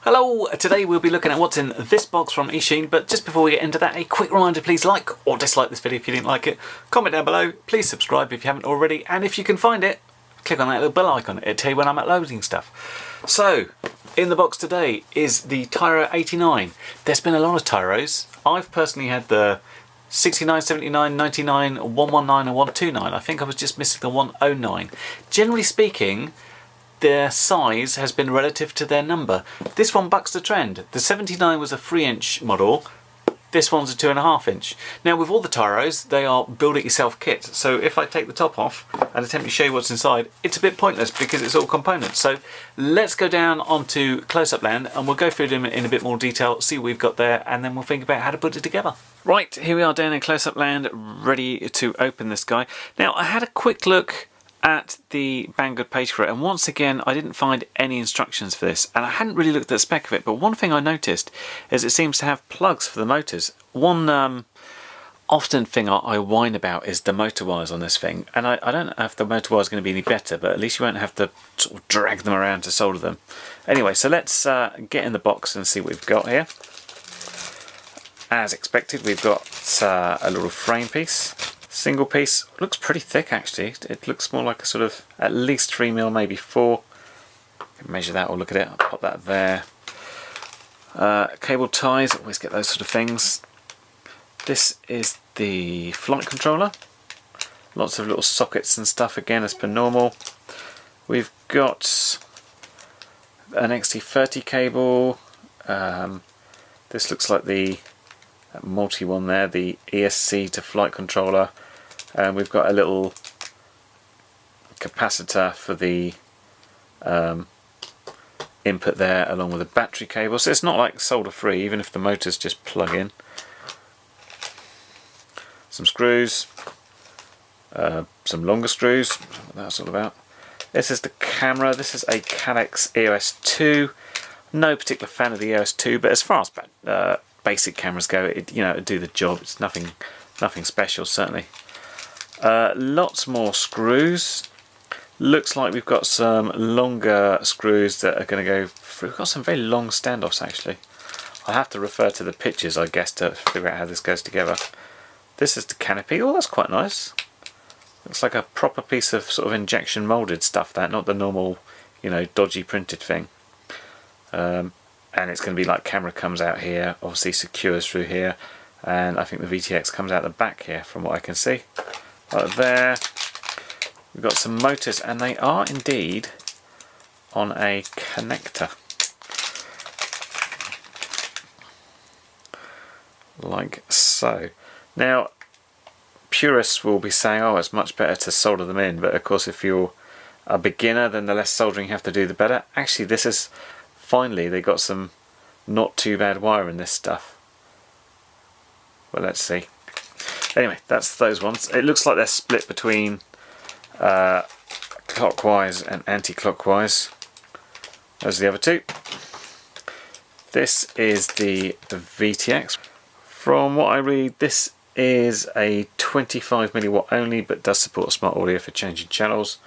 Hello, today we'll be looking at what's in this box from Eachine, but just before we get into that, a quick reminder, please like or dislike this video if you didn't like it, comment down below, please subscribe if you haven't already, and if you can find it, click on that little bell icon, it'll tell you when I'm uploading stuff. So, in the box today is the Tyro89. There's been a lot of Tyros. I've personally had the 69, 79, 99, 119 and 129. I think I was just missing the 109. Generally speaking, their size has been relative to their number. This one bucks the trend. The 79 was a 3-inch model. This one's a 2.5 inch. Now with all the Tyros, they are build it yourself kits. So if I take the top off and attempt to show you what's inside, it's a bit pointless because it's all components. So let's go down onto close-up land and we'll go through them in a bit more detail, see what we've got there, and then we'll think about how to put it together. Right, here we are down in close-up land, ready to open this guy. Now I had a quick look at the Banggood page for it, and once again I didn't find any instructions for this, and I hadn't really looked at the spec of it, but one thing I noticed is it seems to have plugs for the motors. One often thing I whine about is the motor wires on this thing, and I don't know if the motor wire is going to be any better, but at least you won't have to sort of drag them around to solder them. Anyway, so let's get in the box and see what we've got here. As expected, we've got a little frame piece. Single piece, looks pretty thick actually. It looks more like a sort of at least 3mm, maybe 4. Measure that or look at it. I'll pop that there. Cable ties, always get those sort of things. This is the flight controller. Lots of little sockets and stuff again as per normal. We've got an XT30 cable. This looks like the multi one there, the ESC to flight controller. And we've got a little capacitor for the input there, along with a battery cable. So it's not like solder free, even if the motors just plug in. Some screws, some longer screws, what that's all about. This is the camera. This is a Calyx EOS 2. No particular fan of the EOS 2, but as far as basic cameras go, it do the job. It's nothing special, certainly. Lots more screws. Looks like we've got some longer screws that are going to go through. We've got some very long standoffs actually. I'll have to refer to the pictures, I guess, to figure out how this goes together. This is the canopy. Oh, that's quite nice. Looks like a proper piece of sort of injection molded stuff, that, not the normal, dodgy printed thing. And it's going to be like camera comes out here, obviously secures through here, and I think the VTX comes out the back here from what I can see. Right there, we've got some motors, and they are indeed on a connector. Like so. Now, purists will be saying, oh, it's much better to solder them in, but of course if you're a beginner, then the less soldering you have to do, the better. Actually, this is, finally, they got some not too bad wire in this stuff. Well, let's see. Anyway, that's those ones. It looks like they're split between clockwise and anti-clockwise. Those are the other two. This is the VTX. From what I read, this is a 25mW only, but does support smart audio for changing channels.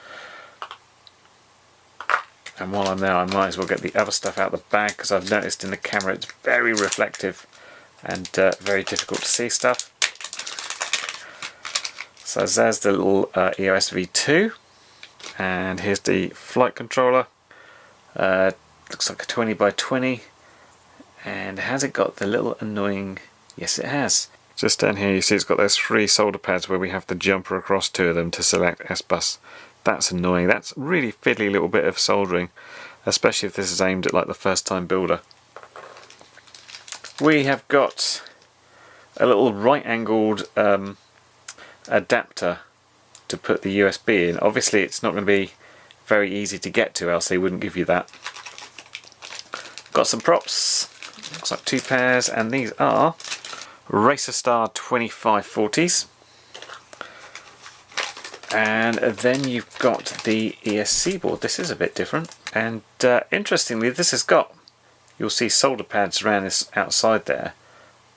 And while I'm there, I might as well get the other stuff out of the bag, because I've noticed in the camera it's very reflective and very difficult to see stuff. So there's the little EOS V2, and here's the flight controller. Looks like a 20x20, and has it got the little annoying... Yes, it has. Just down here you see it's got those 3 solder pads where we have to jumper across 2 of them to select S-bus. That's annoying. That's really fiddly little bit of soldering, especially if this is aimed at like the first time builder. We have got a little right angled adapter to put the USB in. Obviously it's not going to be very easy to get to, else they wouldn't give you that. Got some props. Looks like 2 pairs, and these are Racer Star 2540s. And then you've got the ESC board. This is a bit different, and interestingly this has got, you'll see solder pads around this outside there,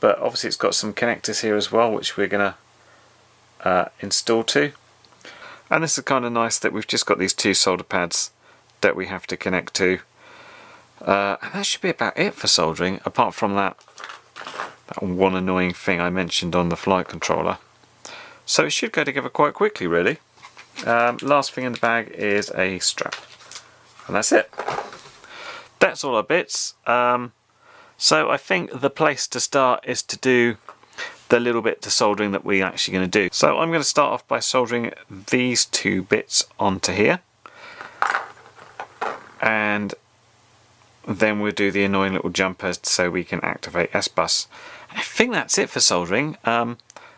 but obviously it's got some connectors here as well, which we're going to install to. And this is kind of nice that we've just got these 2 solder pads that we have to connect to. And that should be about it for soldering, apart from that one annoying thing I mentioned on the flight controller. So it should go together quite quickly, really. Last thing in the bag is a strap, and that's it. That's all our bits. So I think the place to start is to do the little bit to soldering that we're actually going to do. So I'm going to start off by soldering these two bits onto here, and then we'll do the annoying little jumpers so we can activate S-Bus. I think that's it for soldering. Well,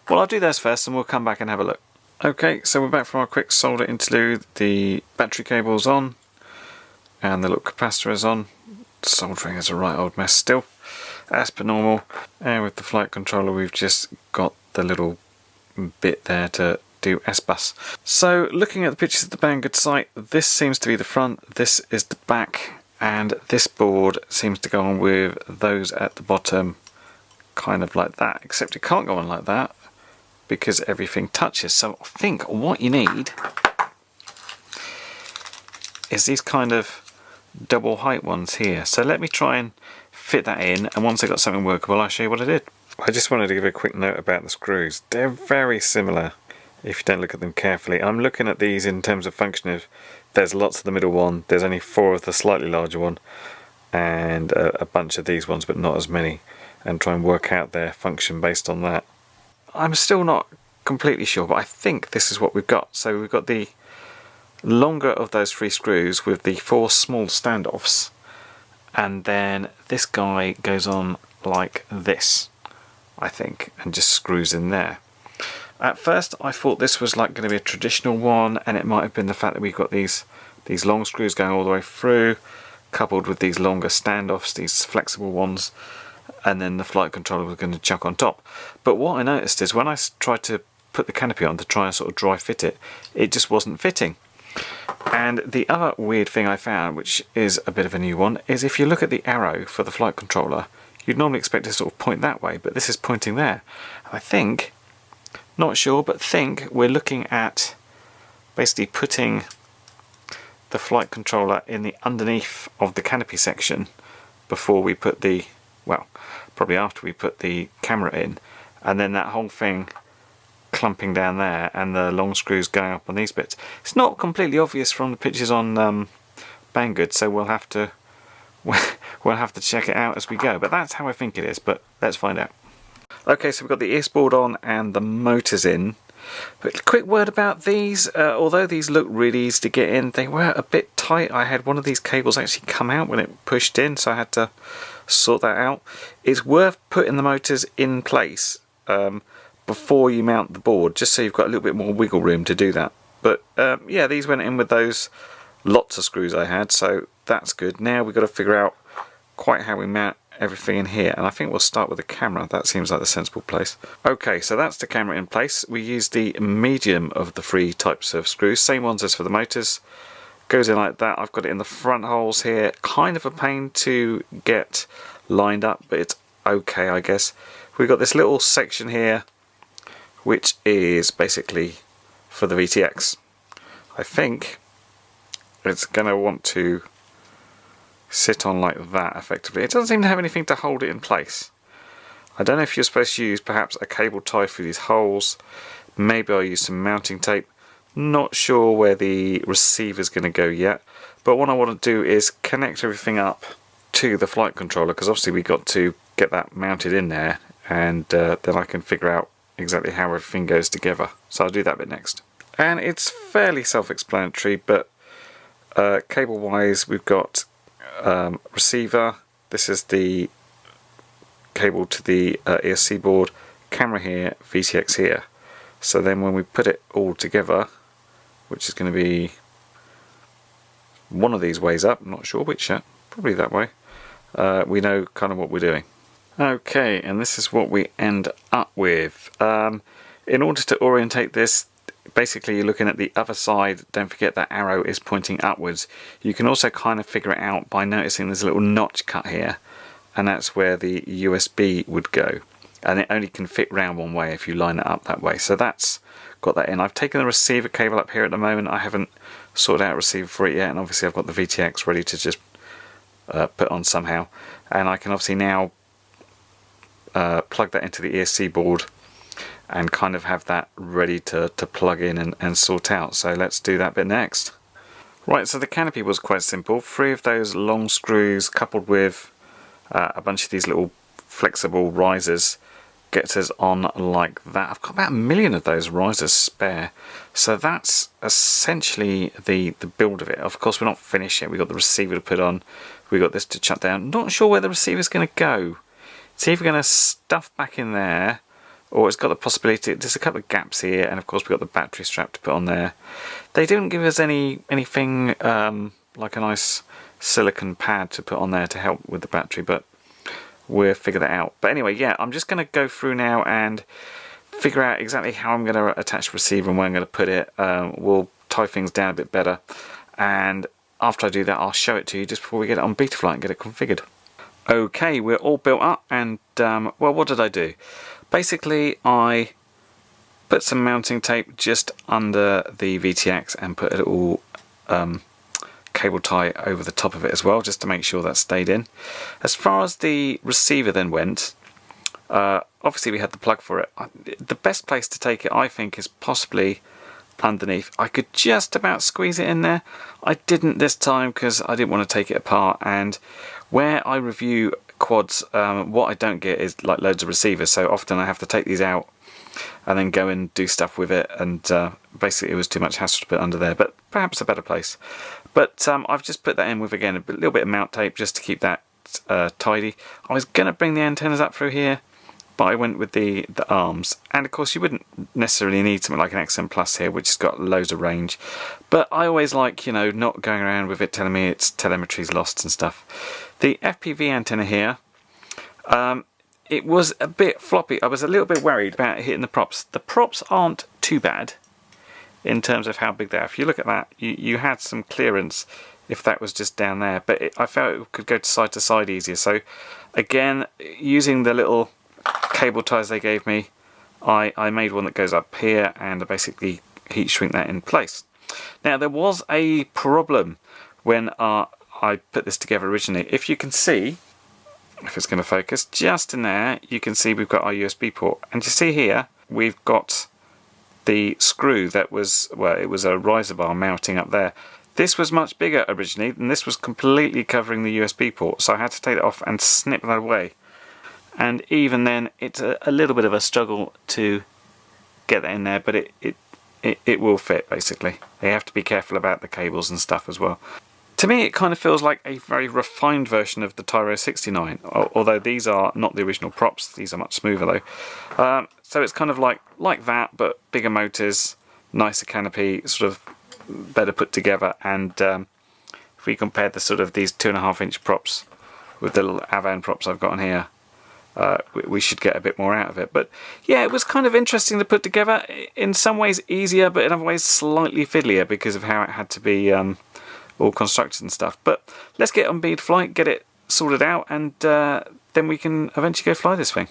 I'll do those first and we'll come back and have a look. Okay, so we're back from our quick solder interlude. The battery cable's on and the little capacitor is on. Soldering is a right old mess still, as per normal. And with the flight controller we've just got the little bit there to do S-Bus. So looking at the pictures of the Banggood site, this seems to be the front, this is the back, and this board seems to go on with those at the bottom, kind of like that, except it can't go on like that because everything touches. So I think what you need is these kind of double height ones here. So let me try and fit that in, and once I got something workable I'll show you what I did. I just wanted to give a quick note about the screws. They're very similar if you don't look at them carefully. I'm looking at these in terms of function. Of there's lots of the middle one, there's only 4 of the slightly larger one, and a bunch of these ones but not as many, and try and work out their function based on that. I'm still not completely sure, but I think this is what we've got. So we've got the longer of those 3 screws with the 4 small standoffs, and then this guy goes on like this, I think, and just screws in there. At first I thought this was like going to be a traditional one, and it might have been the fact that we've got these long screws going all the way through, coupled with these longer standoffs, these flexible ones, and then the flight controller was going to chuck on top. But what I noticed is when I tried to put the canopy on to try and sort of dry fit it, it just wasn't fitting. And the other weird thing I found, which is a bit of a new one, is if you look at the arrow for the flight controller, you'd normally expect it to sort of point that way, but this is pointing there. I think, not sure, but think we're looking at basically putting the flight controller in the underneath of the canopy section before we put the, well, probably after we put the camera in, and then that whole thing clumping down there and the long screws going up on these bits. It's not completely obvious from the pictures on Banggood, so we'll have to check it out as we go, but that's how I think it is, but let's find out. Okay, so we've got the ear board on and the motors in. But a quick word about these. Although these look really easy to get in, they were a bit tight. I had one of these cables actually come out when it pushed in, so I had to sort that out. It's worth putting the motors in place before you mount the board, just so you've got a little bit more wiggle room to do that. But yeah, these went in with those lots of screws I had, so that's good. Now we've got to figure out quite how we mount everything in here, and I think we'll start with the camera. That seems like the sensible place. Okay, so that's the camera in place. We use the medium of the 3 types of screws, same ones as for the motors. Goes in like that. I've got it in the front holes here. Kind of a pain to get lined up, but it's okay, I guess. We've got this little section here which is basically for the VTX. I think it's going to want to sit on like that effectively. It doesn't seem to have anything to hold it in place. I don't know if you're supposed to use perhaps a cable tie through these holes. Maybe I'll use some mounting tape. Not sure where the receiver's going to go yet, but what I want to do is connect everything up to the flight controller, because obviously we've got to get that mounted in there, and then I can figure out exactly how everything goes together. So I'll do that bit next. And it's fairly self-explanatory, but cable wise we've got receiver. This is the cable to the ESC board, camera here, VTX here. So then when we put it all together, which is going to be one of these ways up, I'm not sure which yet, probably that way, we know kind of what we're doing. Okay, and this is what we end up with. In order to orientate this, basically you're looking at the other side. Don't forget that arrow is pointing upwards. You can also kind of figure it out by noticing there's a little notch cut here, and that's where the USB would go, and it only can fit round one way if you line it up that way. So that's got that in. I've taken the receiver cable up here at the moment. I haven't sorted out a receiver for it yet, and obviously I've got the VTX ready to just put on somehow, and I can obviously now plug that into the ESC board and kind of have that ready to plug in and sort out. So let's do that bit next. Right, so the canopy was quite simple. 3 of those long screws coupled with a bunch of these little flexible risers gets us on like that. I've got about 1 million of those risers spare. So that's essentially the build of it. Of course, we're not finished yet. We've got the receiver to put on. We've got this to shut down. Not sure where the receiver's going to go. See if we're going to stuff back in there, or it's got the possibility. There's a couple of gaps here, and of course we've got the battery strap to put on there. They didn't give us anything like a nice silicone pad to put on there to help with the battery, but we'll figure that out. But anyway, yeah, I'm just going to go through now and figure out exactly how I'm going to attach the receiver and where I'm going to put it. We'll tie things down a bit better, and after I do that I'll show it to you just before we get it on Betaflight and get it configured. Okay, we're all built up, and well, what did I do? Basically, I put some mounting tape just under the VTX and put a little cable tie over the top of it as well, just to make sure that stayed in. As far as the receiver then went, obviously we had the plug for it. The best place to take it, I think, is possibly underneath. I could just about squeeze it in there. I didn't this time because I didn't want to take it apart, and where I review quads, what I don't get is like loads of receivers, so often I have to take these out and then go and do stuff with it, and basically it was too much hassle to put under there, but perhaps a better place. But I've just put that in with, again, a little bit of mount tape just to keep that tidy. I was going to bring the antennas up through here, but I went with the arms, and of course you wouldn't necessarily need something like an XM Plus here, which has got loads of range, but I always like, you know, not going around with it telling me its telemetry's lost and stuff. The FPV antenna here, it was a bit floppy. I was a little bit worried about hitting the props. The props aren't too bad in terms of how big they are. If you look at that, you had some clearance if that was just down there, but I felt it could go to side easier. So again, using the little cable ties they gave me, I made one that goes up here, and I basically heat shrink that in place. Now there was a problem when I put this together originally. If you can see, if it's going to focus, just in there you can see we've got our USB port, and you see here we've got the screw that was, well, it was a riser bar mounting up there. This was much bigger originally, and this was completely covering the USB port, so I had to take it off and snip that away. And even then it's a little bit of a struggle to get that in there, but it will fit basically. They have to be careful about the cables and stuff as well. To me it kind of feels like a very refined version of the Tyro89, although these are not the original props, these are much smoother though. So it's kind of like that, but bigger motors, nicer canopy, sort of better put together, and if we compare the sort of these 2.5-inch props with the little Avan props I've got on here, we should get a bit more out of it. But yeah, it was kind of interesting to put together, in some ways easier, but in other ways slightly fiddlier because of how it had to be all constructed and stuff. But let's get on Betaflight, get it sorted out, and then we can eventually go fly this thing.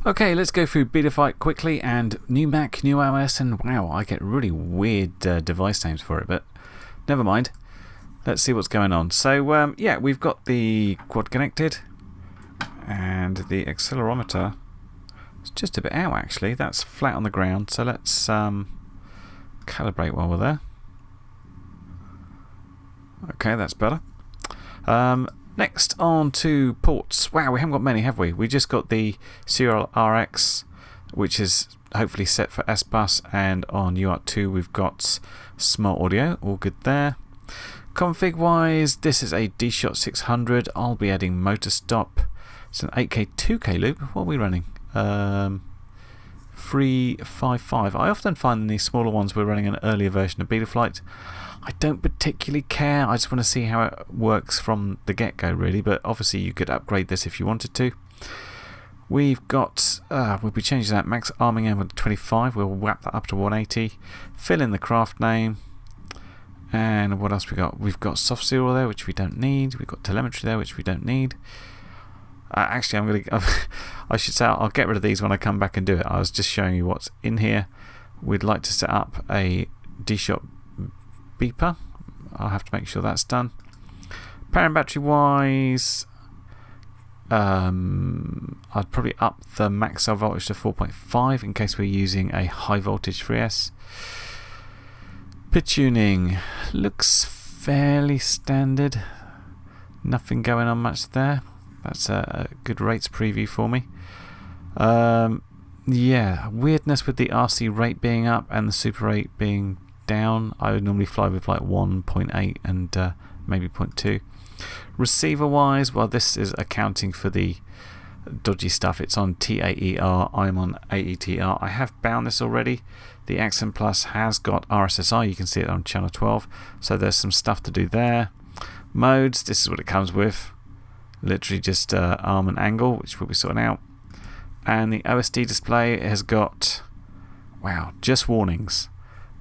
Okay, let's go through Betaflight quickly, and new Mac, new OS, and wow, I get really weird device names for it, but never mind. Let's see what's going on. So yeah, we've got the quad connected, and the accelerometer is just a bit out actually. That's flat on the ground, so let's calibrate while we're there. Okay, that's better. Next on to ports. Wow, we haven't got many, have we? We just got the Serial RX, which is hopefully set for S-Bus, and on UART2 we've got Smart Audio, all good there. Config wise, this is a D-Shot 600. I'll be adding motor stop. It's an 8K 2K loop. What are we running? 355. I often find in these smaller ones we're running an earlier version of Betaflight. I don't particularly care. I just want to see how it works from the get-go really, but obviously you could upgrade this if you wanted to. We've got, we'll be changing that max arming end with 25. We'll wrap that up to 180. Fill in the craft name. And what else we got? We've got soft serial there, which we don't need. We've got telemetry there, which we don't need. Actually, I should say I'll get rid of these when I come back and do it. I was just showing you what's in here. We'd like to set up a D-Shot beeper. I'll have to make sure that's done. Power and battery wise, I'd probably up the max cell voltage to 4.5 in case we're using a high voltage 3S. Pit tuning looks fairly standard, nothing going on much there. That's a good rates preview for me. Yeah, weirdness with the RC rate being up and the super rate being down. I would normally fly with like 1.8 and maybe 0.2. Receiver wise, well, this is accounting for the dodgy stuff. It's on TAER, I'm on AETR. I have bound this already. The Accent Plus has got RSSI, you can see it on channel 12, so there's some stuff to do there. Modes, this is what it comes with. Literally just arm and angle, which we'll be sorting out. And the OSD display has got, wow, just warnings.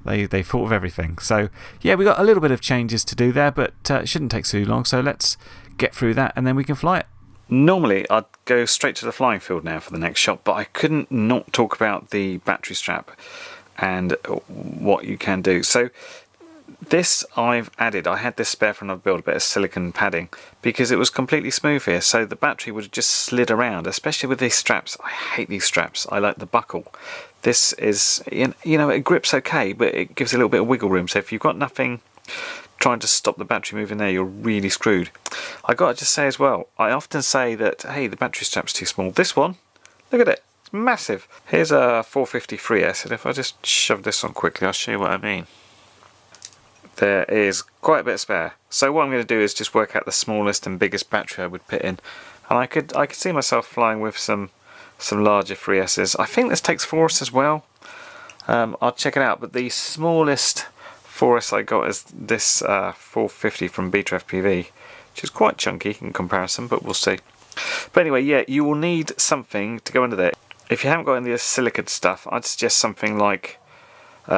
They thought of everything. So yeah, we got a little bit of changes to do there, but it shouldn't take too long. So let's get through that and then we can fly it. Normally I'd go straight to the flying field now for the next shot, but I couldn't not talk about the battery strap and what you can do. So this I've added, I had this spare from another build, a bit of silicone padding, because it was completely smooth here, so the battery would have just slid around, especially with these straps. I hate these straps, I like the buckle. This is, you know, it grips okay, but it gives a little bit of wiggle room, so if you've got nothing trying to stop the battery moving there, you're really screwed. I got to just say as well, I often say that, hey, the battery strap's too small. This one, look at it, it's massive. Here's a 453S, and if I just shove this on quickly, I'll show you what I mean. There is quite a bit spare. So what I'm going to do is just work out the smallest and biggest battery I would put in, and I could see myself flying with some larger 3Ss. I think this takes 4S as well. I'll check it out, but the smallest 4S I got is this 450 from Beta FPV, which is quite chunky in comparison, but we'll see. But anyway, yeah, you will need something to go under there. If you haven't got any of the silicate stuff, I'd suggest something like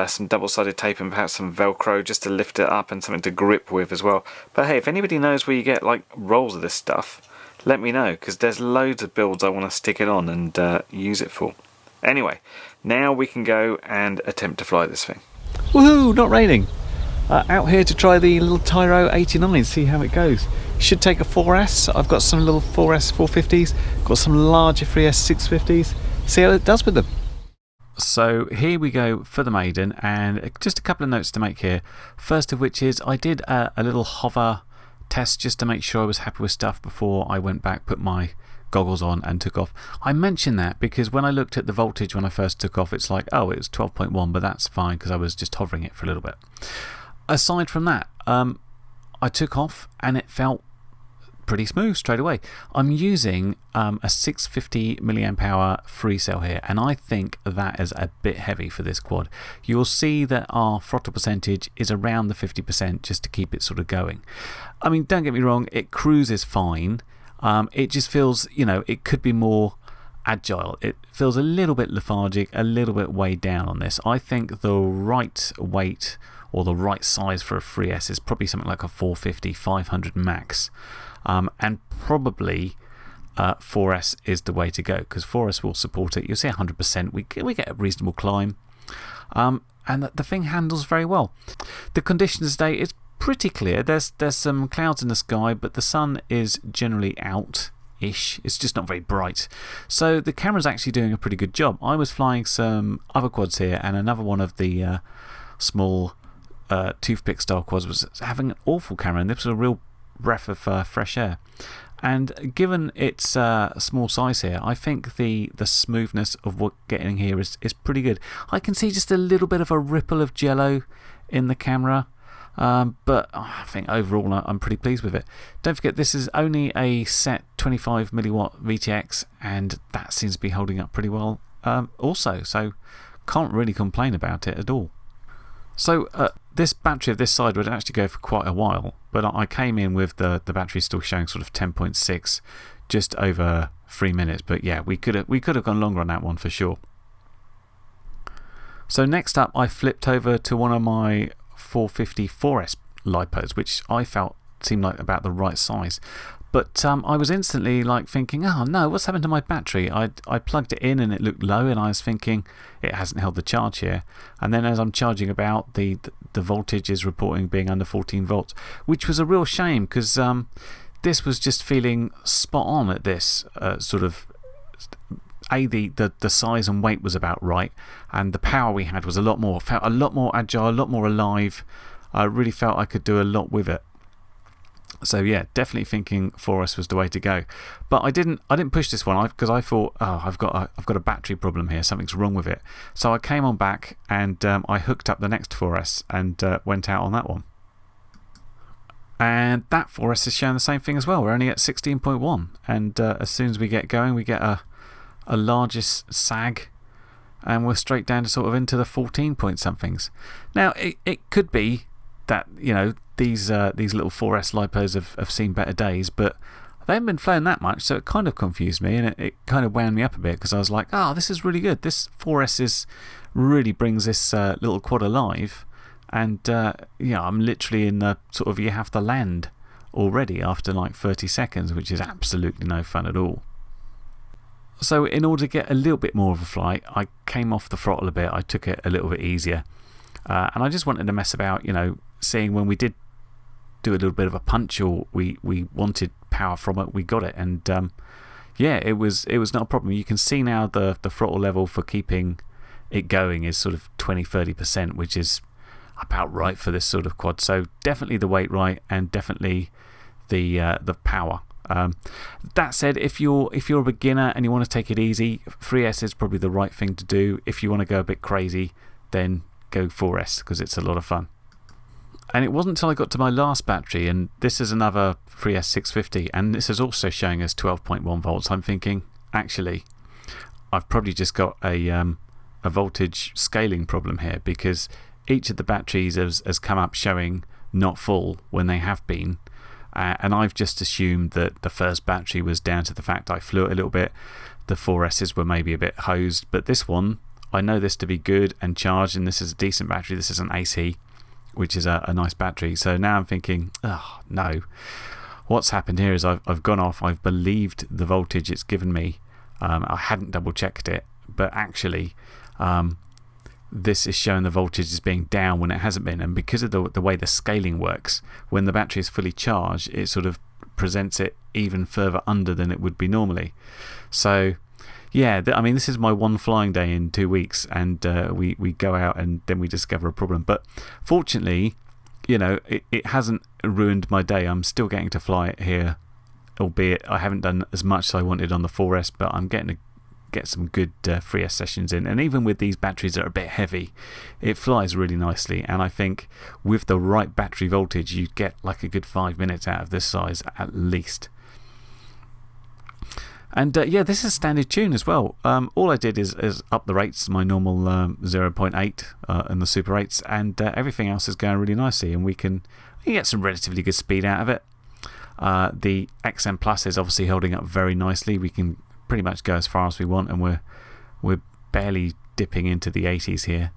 some double-sided tape and perhaps some Velcro just to lift it up and something to grip with as well. But hey, if anybody knows where you get like rolls of this stuff, let me know, because there's loads of builds I want to stick it on and use it for. Anyway, now we can go and attempt to fly this thing. Woohoo! Not raining. Out here to try the little Tyro89, see how it goes. Should take a 4S. I've got some little 4S 450s, got some larger 3S 650s. See how it does with them. So here we go for the maiden, and just a couple of notes to make here. First of which is I did a little hover test just to make sure I was happy with stuff before I went back, put my goggles on and took off. I mention that because when I looked at the voltage when I first took off, it's like, oh, it was 12.1, but that's fine because I was just hovering it for a little bit. Aside from that, I took off and it felt pretty smooth straight away. I'm using a 650 milliamp hour free cell here, and I think that is a bit heavy for this quad. You'll see that our throttle percentage is around the 50% just to keep it sort of going. I mean, don't get me wrong, it cruises fine. It just feels, you know, it could be more agile. It feels a little bit lethargic, a little bit weighed down on this. I think the right weight or the right size for a 3S is probably something like a 450, 500 max. And probably 4S is the way to go, because 4S will support it. You'll see 100%. We get a reasonable climb. And the thing handles very well. The conditions today is pretty clear. There's some clouds in the sky, but the sun is generally out-ish. It's just not very bright. So the camera's actually doing a pretty good job. I was flying some other quads here, and another one of the small toothpick style quads was having an awful camera, and this was a real breath of fresh air. And given its small size here, I think the smoothness of what getting here is pretty good. I can see just a little bit of a ripple of jello in the camera, but I think overall I'm pretty pleased with it. Don't forget, this is only a set 25 milliwatt VTX, and that seems to be holding up pretty well also, so can't really complain about it at all. So this battery of this side would actually go for quite a while, but I came in with the battery still showing sort of 10.6, just over 3 minutes. But yeah, we could have gone longer on that one for sure. So next up, I flipped over to one of my 450 4S lipos, which I felt seemed like about the right size. But I was instantly like thinking, oh no, what's happened to my battery? I plugged it in and it looked low, and I was thinking it hasn't held the charge here. And then as I'm charging about, the voltage is reporting being under 14 volts, which was a real shame because this was just feeling spot on at this sort of. The size and weight was about right, and the power we had was felt a lot more agile, a lot more alive. I really felt I could do a lot with it. So yeah, definitely thinking 4S was the way to go. But I didn't push this one because I thought, oh, I've got a battery problem here. Something's wrong with it. So I came on back and I hooked up the next 4S and went out on that one. And that 4S is showing the same thing as well. We're only at 16.1, and as soon as we get going, we get a largest sag, and we're straight down to sort of into the 14 point somethings. Now it could be that these little 4S lipos have seen better days, but they haven't been flying that much, so it kind of confused me, and it kind of wound me up a bit because I was like, oh, this is really good. This 4S really brings this little quad alive, and I'm literally in the sort of you have to land already after like 30 seconds, which is absolutely no fun at all. So in order to get a little bit more of a flight, I came off the throttle a bit. I took it a little bit easier. And I just wanted to mess about, seeing when we did do a little bit of a punch or we wanted power from it, we got it. And it was not a problem. You can see now the throttle level for keeping it going is sort of 20-30%, which is about right for this sort of quad. So definitely the weight right, and definitely the power. That said, if you're a beginner and you want to take it easy, 3S is probably the right thing to do. If you want to go a bit crazy, then go 4S because it's a lot of fun. And it wasn't until I got to my last battery, and this is another 3S 650, and this is also showing us 12.1 volts. I'm thinking, actually, I've probably just got a voltage scaling problem here, because each of the batteries has come up showing not full when they have been. And I've just assumed that the first battery was down to the fact I flew it a little bit. The 4Ss were maybe a bit hosed, but this one, I know this to be good and charged, and this is a decent battery. This is an AC, which is a nice battery. So now I'm thinking, oh no. What's happened here is I've gone off, I've believed the voltage it's given me. I hadn't double checked it, but actually this is showing the voltage as being down when it hasn't been. And because of the way the scaling works, when the battery is fully charged, it sort of presents it even further under than it would be normally. So yeah, this is my one flying day in 2 weeks, and we go out and then we discover a problem. But fortunately, it hasn't ruined my day. I'm still getting to fly it here, albeit I haven't done as much as I wanted on the 4S, but I'm getting to get some good 3S sessions in. And even with these batteries that are a bit heavy, it flies really nicely. And I think with the right battery voltage, you get like a good 5 minutes out of this size at least. And this is standard tune as well. All I did is up the rates, my normal 0.8 and the Super 8s, and everything else is going really nicely, and we can get some relatively good speed out of it. The XM Plus is obviously holding up very nicely. We can pretty much go as far as we want, and we're barely dipping into the 80s here.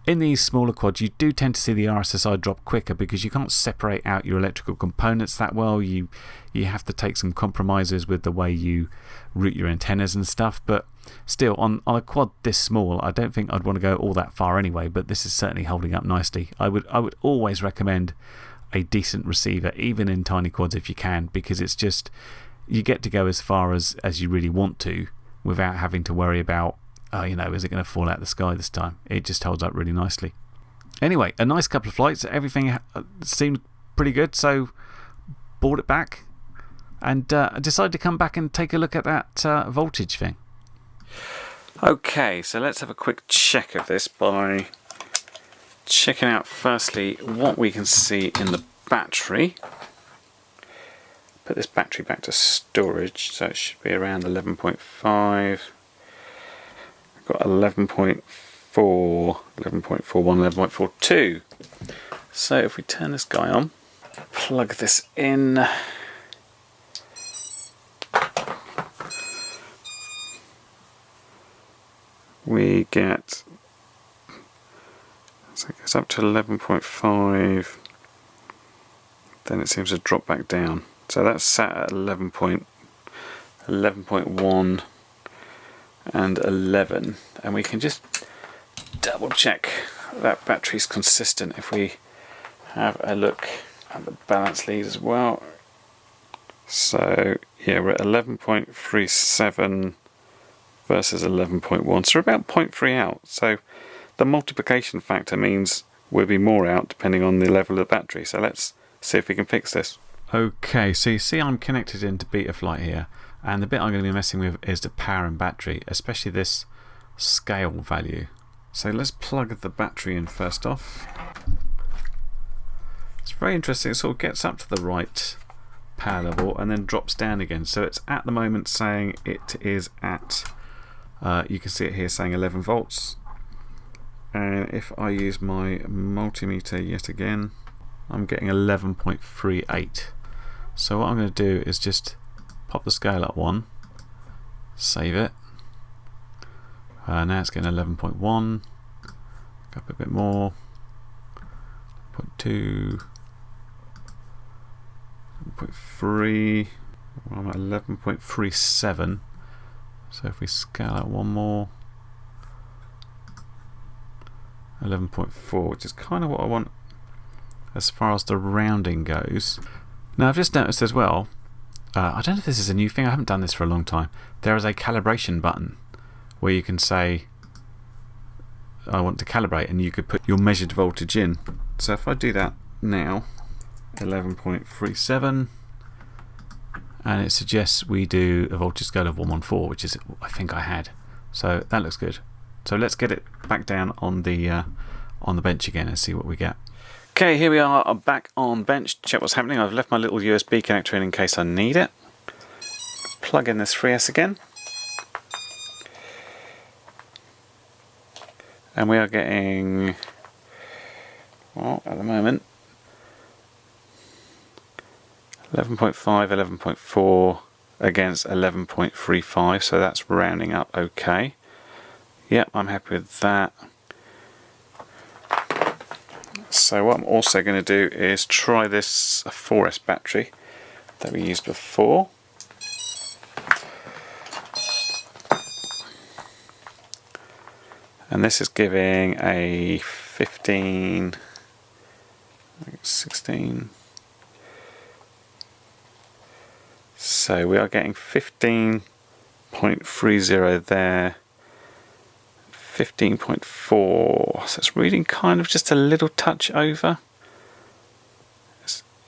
In these smaller quads, you do tend to see the RSSI drop quicker because you can't separate out your electrical components that well. You have to take some compromises with the way you route your antennas and stuff. But still, on a quad this small, I don't think I'd want to go all that far anyway. But this is certainly holding up nicely. I would always recommend a decent receiver, even in tiny quads if you can, because it's just you get to go as far as you really want to without having to worry about, is it going to fall out of the sky this time? It just holds up really nicely. Anyway, a nice couple of flights. Everything seemed pretty good, so brought it back and decided to come back and take a look at that voltage thing. Okay, so let's have a quick check of this by checking out firstly what we can see in the battery. Put this battery back to storage, so it should be around 11.5. Got 11.4, 11.41, 11.42. So if we turn this guy on, plug this in, we get, so it goes up to 11.5, then it seems to drop back down So that's sat at 11.1 and 11, and we can just double check that battery's consistent if we have a look at the balance lead as well. So yeah, we're at 11.37 versus 11.1, so we're about 0.3 out. So the multiplication factor means we'll be more out depending on the level of the battery. So let's see if we can fix this. Okay, so you see I'm connected into Betaflight here, and the bit I'm going to be messing with is the power and battery, especially this scale value. So let's plug the battery in first off. It's very interesting, it sort of gets up to the right power level and then drops down again. So it's at the moment saying it is at, you can see it here saying 11 volts. And if I use my multimeter yet again, I'm getting 11.38. So what I'm going to do is just pop the scale up one, save it. Now it's getting 11.1, go up a bit more, 0.2, 0.3, well, I'm at 11.37. So if we scale out one more, 11.4, which is kind of what I want as far as the rounding goes. Now I've just noticed as well, I don't know if this is a new thing, I haven't done this for a long time. There is a calibration button where you can say I want to calibrate, and you could put your measured voltage in. So if I do that now, 11.37, and it suggests we do a voltage scale of 114, which is I think I had. So that looks good. So let's get it back down on the bench again and see what we get. Okay, here we are back on bench. Check what's happening. I've left my little USB connector in case I need it. Plug in this 3S again. And we are getting, well, at the moment, 11.5, 11.4 against 11.35, so that's rounding up okay. Yep, I'm happy with that. So what I'm also going to do is try this 4S battery that we used before. And this is giving a 15, 16. So we are getting 15.30 there. 15.4, so it's reading kind of just a little touch over.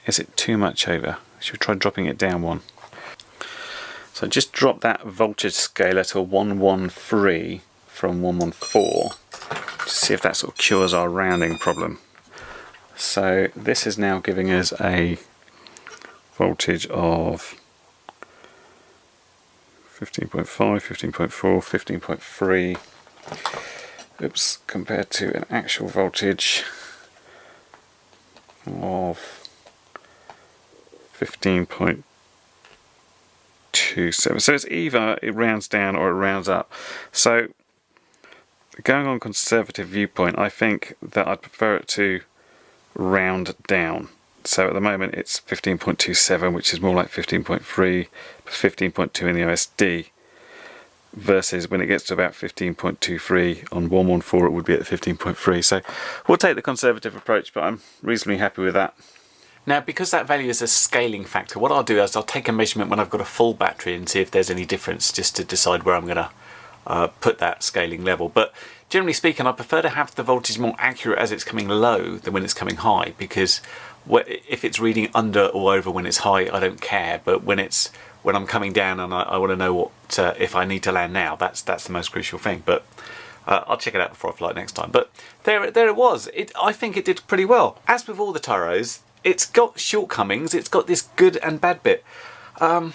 Is it too much over? Should we try dropping it down one? So just drop that voltage scaler to 113 from 114 to see if that sort of cures our rounding problem. So this is now giving us a voltage of 15.5, 15.4, 15.3. Oops, compared to an actual voltage of 15.27. So it's either it rounds down or it rounds up. So going on conservative viewpoint, I think that I'd prefer it to round down. So at the moment it's 15.27, which is more like 15.3, 15.2 in the OSD. Versus when it gets to about 15.23 on 114, it would be at 15.3. So we'll take the conservative approach, but I'm reasonably happy with that. Now, because that value is a scaling factor, what I'll do is I'll take a measurement when I've got a full battery and see if there's any difference, just to decide where I'm going to put that scaling level. But generally speaking, I prefer to have the voltage more accurate as it's coming low than when it's coming high, because if it's reading under or over when it's high, I don't care. But when I'm coming down and I want to know what if I need to land now, that's the most crucial thing. But I'll check it out before I fly next time. But there it was. I think it did pretty well. As with all the Tyros, it's got shortcomings. It's got this good and bad bit. I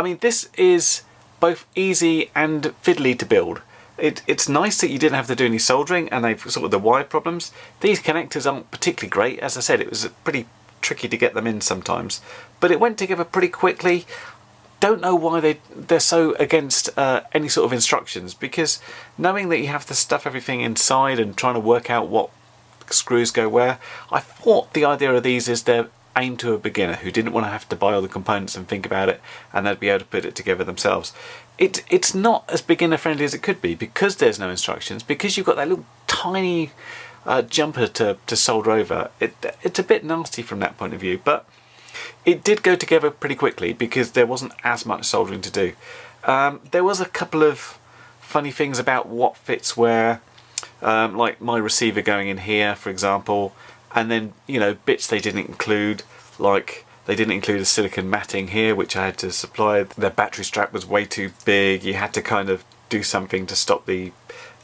mean, this is both easy and fiddly to build. It's nice that you didn't have to do any soldering, and they've sort of the wire problems. These connectors aren't particularly great. As I said, it was pretty tricky to get them in sometimes, but it went together pretty quickly. Don't know why they're so against any sort of instructions, because knowing that you have to stuff everything inside and trying to work out what screws go where, I thought the idea of these is they're aimed to a beginner who didn't want to have to buy all the components and think about it, and they'd be able to put it together themselves. It's not as beginner friendly as it could be because there's no instructions, because you've got that little tiny jumper to solder over. It's a bit nasty from that point of view, but it did go together pretty quickly because there wasn't as much soldering to do. There was a couple of funny things about what fits where, like my receiver going in here, for example, and then, you know, bits they didn't include, like they didn't include a silicone matting here, which I had to supply. Their battery strap was way too big. You had to kind of do something to stop the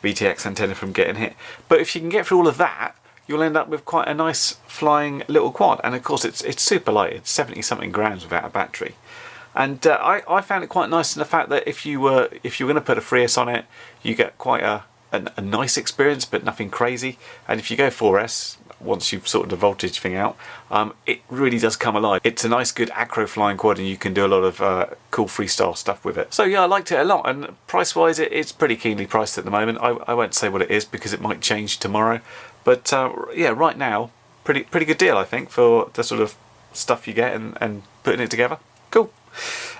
VTX antenna from getting hit. But if you can get through all of that, you'll end up with quite a nice flying little quad. And of course it's super light. It's 70 something grams without a battery. And I found it quite nice in the fact that if you were going to put a 3S on it, you get quite a nice experience, but nothing crazy. And if you go 4S, once you've sorted the voltage thing out, it really does come alive. It's a nice good acro flying quad, and you can do a lot of cool freestyle stuff with it. So yeah, I liked it a lot, and price wise it's pretty keenly priced at the moment. I won't say what it is because it might change tomorrow, but yeah, right now pretty good deal I think for the sort of stuff you get and putting it together. Cool.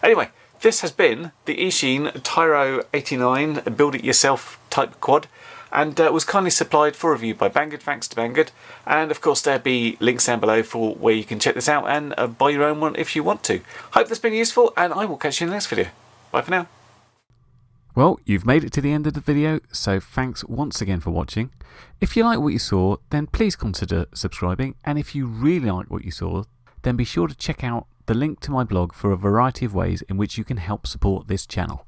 Anyway, this has been the Eachine Tyro89 build it yourself type quad, and was kindly supplied for review by Banggood. Thanks to Banggood. And of course there'll be links down below for where you can check this out and buy your own one if you want to. Hope that's been useful, and I will catch you in the next video. Bye for now. Well, you've made it to the end of the video, so thanks once again for watching. If you like what you saw, then please consider subscribing, and if you really like what you saw, then be sure to check out the link to my blog for a variety of ways in which you can help support this channel.